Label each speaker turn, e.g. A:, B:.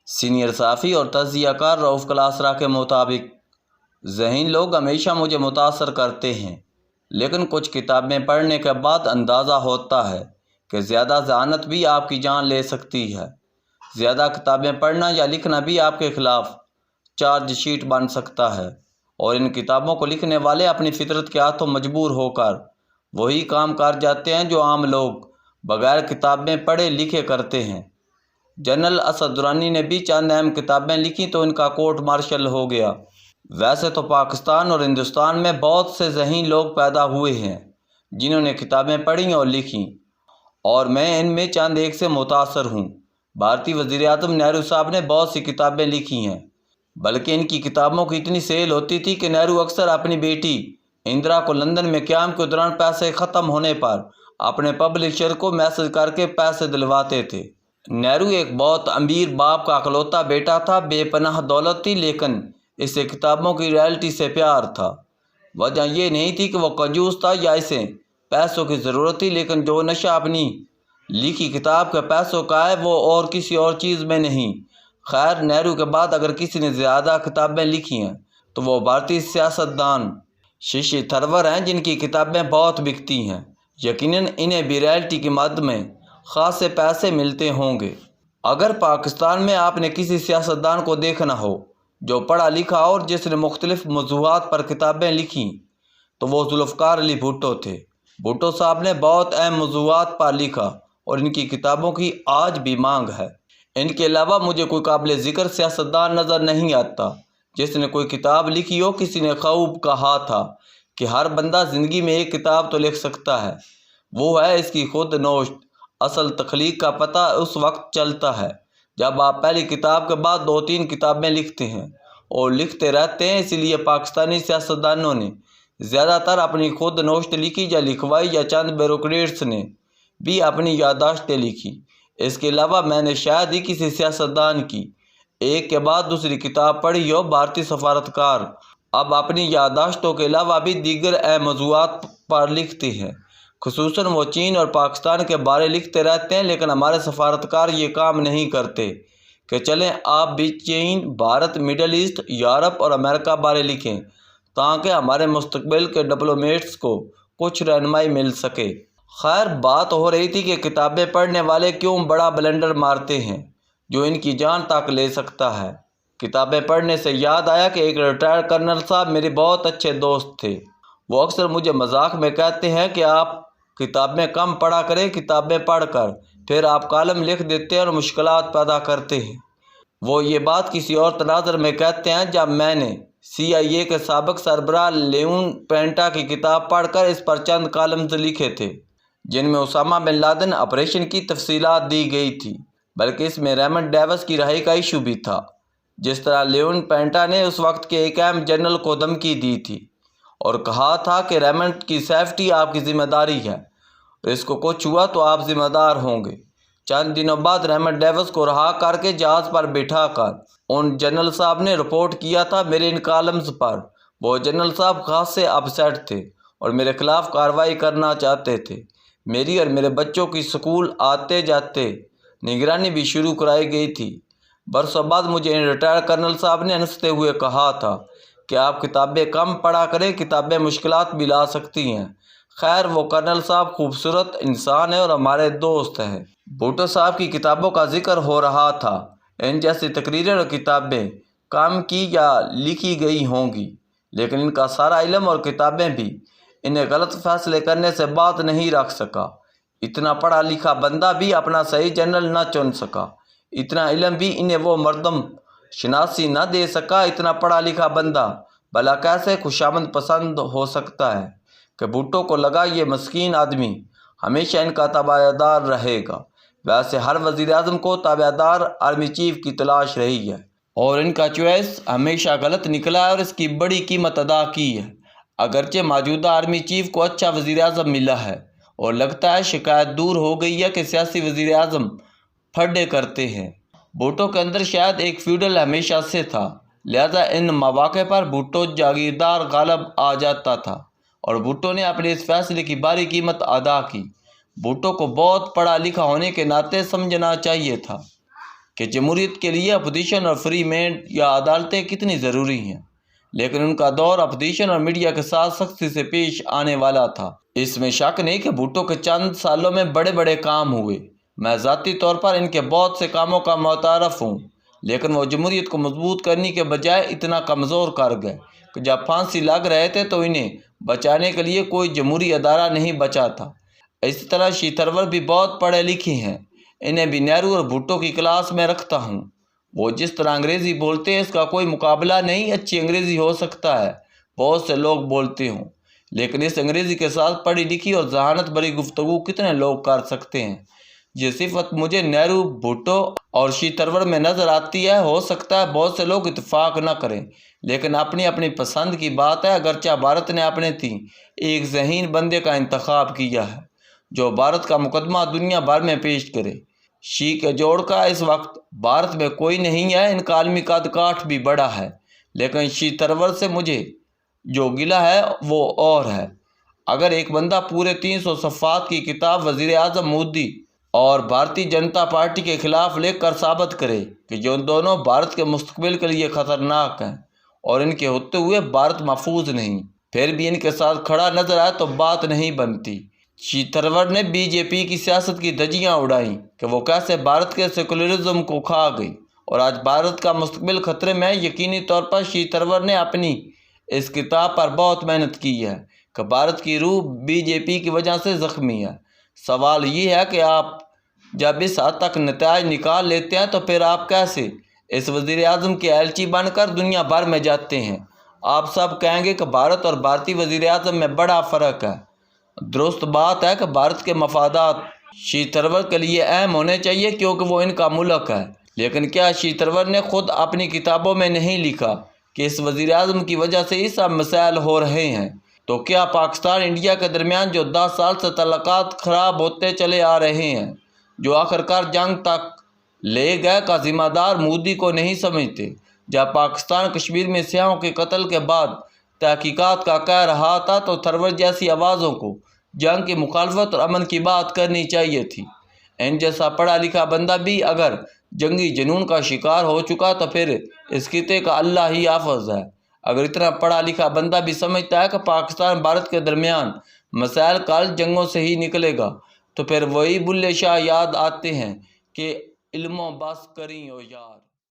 A: Senior صحافی اور تجزیہ کار رؤف کلاسرا کے مطابق ذہین لوگ ہمیشہ مجھے متاثر کرتے ہیں، لیکن کچھ کتابیں پڑھنے کے بعد اندازہ ہوتا ہے کہ زیادہ ذہانت بھی آپ کی جان لے سکتی ہے۔ زیادہ کتابیں پڑھنا یا لکھنا بھی آپ کے خلاف چارج شیٹ بن سکتا ہے، اور ان کتابوں کو لکھنے والے اپنی فطرت کے ہاتھوں مجبور ہو کر وہی کام کر جاتے ہیں جو عام لوگ بغیر کتابیں پڑھے لکھے کرتے ہیں۔ جنرل اسد درانی نے بھی چند اہم کتابیں لکھی تو ان کا کورٹ مارشل ہو گیا۔ ویسے تو پاکستان اور ہندوستان میں بہت سے ذہین لوگ پیدا ہوئے ہیں جنہوں نے کتابیں پڑھی اور لکھیں، اور میں ان میں چند ایک سے متاثر ہوں۔ بھارتی وزیر اعظم نہرو صاحب نے بہت سی کتابیں لکھی ہیں، بلکہ ان کی کتابوں کی اتنی سیل ہوتی تھی کہ نہرو اکثر اپنی بیٹی اندرا کو لندن میں قیام کے دوران پیسے ختم ہونے پر اپنے پبلشر کو میسج کر کے پیسے دلواتے تھے۔ نہرو ایک بہت امیر باپ کا اکلوتا بیٹا تھا، بے پناہ دولت تھی، لیکن اسے کتابوں کی ریئلٹی سے پیار تھا۔ وجہ یہ نہیں تھی کہ وہ کنجوس تھا یا اسے پیسوں کی ضرورت تھی، لیکن جو نشہ اپنی لکھی کتاب کے پیسوں کا ہے وہ اور کسی اور چیز میں نہیں۔ خیر، نہرو کے بعد اگر کسی نے زیادہ کتابیں لکھی ہیں تو وہ بھارتی سیاستدان ششی تھرور ہیں، جن کی کتابیں بہت بکتی ہیں۔ یقیناً انہیں بھی ریئلٹی کی مد میں خاصے پیسے ملتے ہوں گے۔ اگر پاکستان میں آپ نے کسی سیاستدان کو دیکھنا ہو جو پڑھا لکھا اور جس نے مختلف موضوعات پر کتابیں لکھیں تو وہ ذوالفقار علی بھٹو تھے۔ بھٹو صاحب نے بہت اہم موضوعات پر لکھا اور ان کی کتابوں کی آج بھی مانگ ہے۔ ان کے علاوہ مجھے کوئی قابل ذکر سیاستدان نظر نہیں آتا جس نے کوئی کتاب لکھی ہو۔ کسی نے خوب کہا تھا کہ ہر بندہ زندگی میں ایک کتاب تو لکھ سکتا ہے، وہ ہے اس کی خود نوشت۔ اصل تخلیق کا پتہ اس وقت چلتا ہے جب آپ پہلی کتاب کے بعد 2-3 کتابیں لکھتے ہیں اور لکھتے رہتے ہیں۔ اسی لیے پاکستانی سیاستدانوں نے زیادہ تر اپنی خود نوشت لکھی یا لکھوائی، یا چند بیوروکریٹس نے بھی اپنی یادداشتیں لکھی۔ اس کے علاوہ میں نے شاید ہی کسی سیاستدان کی ایک کے بعد دوسری کتاب پڑھی ہو۔ بھارتی سفارتکار اب اپنی یادداشتوں کے علاوہ بھی دیگر اہم موضوعات پر لکھتے ہیں، خصوصاً وہ چین اور پاکستان کے بارے لکھتے رہتے ہیں، لیکن ہمارے سفارتکار یہ کام نہیں کرتے کہ چلیں آپ بھی چین، بھارت، مڈل ایسٹ، یورپ اور امریکہ بارے لکھیں تاکہ ہمارے مستقبل کے ڈپلومیٹس کو کچھ رہنمائی مل سکے۔ خیر، بات ہو رہی تھی کہ کتابیں پڑھنے والے کیوں بڑا بلنڈر مارتے ہیں جو ان کی جان تک لے سکتا ہے۔ کتابیں پڑھنے سے یاد آیا کہ ایک ریٹائر کرنل صاحب میرے بہت اچھے دوست تھے۔ وہ اکثر مجھے مذاق میں کہتے ہیں کہ آپ کتابیں کم پڑھا کریں، کتابیں پڑھ کر پھر آپ کالم لکھ دیتے ہیں اور مشکلات پیدا کرتے ہیں۔ وہ یہ بات کسی اور تناظر میں کہتے ہیں جب میں نے CIA کے سابق سربراہ لیون پینٹا کی کتاب پڑھ کر اس پر چند کالمز لکھے تھے جن میں اسامہ بن لادن آپریشن کی تفصیلات دی گئی تھی، بلکہ اس میں ریمنڈ ڈیوس کی رہائی کا ایشو بھی تھا۔ جس طرح لیون پینٹا نے اس وقت کے ایک اہم جنرل کو دھمکی دی تھی اور کہا تھا کہ ریمنڈ کی سیفٹی آپ کی ذمہ داری ہے اور اس کو کچھ ہوا تو آپ ذمہ دار ہوں گے۔ چند دنوں بعد ریمنڈ ڈیوس کو رہا کر کے جہاز پر بٹھا کر ان جنرل صاحب نے رپورٹ کیا تھا میرے ان کالمز پر۔ وہ جنرل صاحب خاصے اپسیٹ تھے اور میرے خلاف کارروائی کرنا چاہتے تھے۔ میری اور میرے بچوں کی سکول آتے جاتے نگرانی بھی شروع کرائی گئی تھی۔ برسوں بعد مجھے ان ریٹائر کرنل صاحب نے ہنستے ہوئے کہا تھا کہ آپ کتابیں کم پڑھا کریں، کتابیں مشکلات بھی لا سکتی ہیں۔ خیر، وہ کرنل صاحب خوبصورت انسان ہیں اور ہمارے دوست ہیں۔ بھٹو صاحب کی کتابوں کا ذکر ہو رہا تھا۔ ان جیسی تقریریں اور کتابیں کام کی یا لکھی گئی ہوں گی، لیکن ان کا سارا علم اور کتابیں بھی انہیں غلط فیصلے کرنے سے بات نہیں رکھ سکا۔ اتنا پڑھا لکھا بندہ بھی اپنا صحیح جنرل نہ چن سکا، اتنا علم بھی انہیں وہ مردم شناسی نہ دے سکا۔ اتنا پڑھا لکھا بندہ بھلا کیسے خوشامد پسند ہو سکتا ہے کہ بھٹو کو لگا یہ مسکین آدمی ہمیشہ ان کا تابع دار رہے گا۔ ویسے ہر وزیر اعظم کو تابع دار آرمی چیف کی تلاش رہی ہے اور ان کا چوائس ہمیشہ غلط نکلا ہے اور اس کی بڑی قیمت ادا کی ہے۔ اگرچہ موجودہ آرمی چیف کو اچھا وزیر اعظم ملا ہے اور لگتا ہے شکایت دور ہو گئی ہے کہ سیاسی وزیر اعظم پھڈے کرتے ہیں۔ بھٹو کے اندر شاید ایک فیوڈل ہمیشہ سے تھا، لہذا ان مواقع پر بھٹو جاگیردار غالب آ جاتا تھا اور بھٹو نے اپنے اس فیصلے کی بھاری قیمت ادا کی۔ بھٹو کو بہت پڑھا لکھا ہونے کے ناطے سمجھنا چاہیے تھا کہ جمہوریت کے لیے اپوزیشن اور فری مینڈ یا عدالتیں کتنی ضروری ہیں، لیکن ان کا دور اپوزیشن اور میڈیا کے ساتھ سختی سے پیش آنے والا تھا۔ اس میں شک نہیں کہ بھٹو کے چند سالوں میں بڑے بڑے کام ہوئے۔ میں ذاتی طور پر ان کے بہت سے کاموں کا متعارف ہوں، لیکن وہ جمہوریت کو مضبوط کرنے کے بجائے اتنا کمزور کر گئے کہ جب پھانسی لگ رہے تھے تو انہیں بچانے کے لیے کوئی جمہوری ادارہ نہیں بچا تھا۔ اسی طرح شی تھرور بھی بہت پڑھے لکھے ہیں، انہیں بھی نہرو اور بھٹو کی کلاس میں رکھتا ہوں۔ وہ جس طرح انگریزی بولتے ہیں اس کا کوئی مقابلہ نہیں۔ اچھی انگریزی ہو سکتا ہے بہت سے لوگ بولتے ہوں، لیکن اس انگریزی کے ساتھ پڑھی لکھی اور ذہانت بھری گفتگو کتنے لوگ کر سکتے ہیں؟ یہ صفت مجھے نہرو، بھٹو اور شی تھرور میں نظر آتی ہے۔ ہو سکتا ہے بہت سے لوگ اتفاق نہ کریں، لیکن اپنی اپنی پسند کی بات ہے۔ اگرچہ بھارت نے اپنے ایک ذہین بندے کا انتخاب کیا ہے جو بھارت کا مقدمہ دنیا بھر میں پیش کرے۔ شی کے جوڑ کا اس وقت بھارت میں کوئی نہیں ہے، ان کا عالمی قد کاٹھ بھی بڑا ہے، لیکن شی تھرور سے مجھے جو گلہ ہے وہ اور ہے۔ اگر ایک بندہ پورے 300 صفحات کی کتاب وزیر اعظم مودی اور بھارتی جنتا پارٹی کے خلاف لکھ کر ثابت کرے کہ جو دونوں بھارت کے مستقبل کے لیے خطرناک ہیں اور ان کے ہوتے ہوئے بھارت محفوظ نہیں، پھر بھی ان کے ساتھ کھڑا نظر آئے تو بات نہیں بنتی۔ شی تھرور نے بی جے پی کی سیاست کی دھجیاں اڑائیں کہ وہ کیسے بھارت کے سیکولرزم کو کھا گئی اور آج بھارت کا مستقبل خطرے میں ہے۔ یقینی طور پر شی تھرور نے اپنی اس کتاب پر بہت محنت کی ہے کہ بھارت کی روح بی جے پی کی وجہ سے زخمی ہے۔ سوال یہ ہے کہ آپ جب اس حد تک نتائج نکال لیتے ہیں تو پھر آپ کیسے اس وزیر اعظم کے ایلچی بن کر دنیا بھر میں جاتے ہیں؟ آپ سب کہیں گے کہ بھارت اور بھارتی وزیر اعظم میں بڑا فرق ہے۔ درست بات ہے کہ بھارت کے مفادات شی تھرور کے لیے اہم ہونے چاہیے کیونکہ وہ ان کا ملک ہے، لیکن کیا شی تھرور نے خود اپنی کتابوں میں نہیں لکھا کہ اس وزیر اعظم کی وجہ سے یہ سب مسائل ہو رہے ہیں؟ تو کیا پاکستان انڈیا کے درمیان جو 10 سال سے تعلقات خراب ہوتے چلے آ رہے ہیں، جو آخرکار جنگ تک لے گئے، کا ذمہ دار مودی کو نہیں سمجھتے؟ جب پاکستان کشمیر میں سیاحوں کے قتل کے بعد تحقیقات کا کہہ رہا تھا تو تھرور جیسی آوازوں کو جنگ کی مخالفت اور امن کی بات کرنی چاہیے تھی۔ ان جیسا پڑھا لکھا بندہ بھی اگر جنگی جنون کا شکار ہو چکا تو پھر اس خطے کا اللہ ہی حافظ ہے۔ اگر اتنا پڑھا لکھا بندہ بھی سمجھتا ہے کہ پاکستان بھارت کے درمیان مسائل کا حل جنگوں سے ہی نکلے گا تو پھر وہی بلے شاہ یاد آتے ہیں کہ علموں بس کریں او یار۔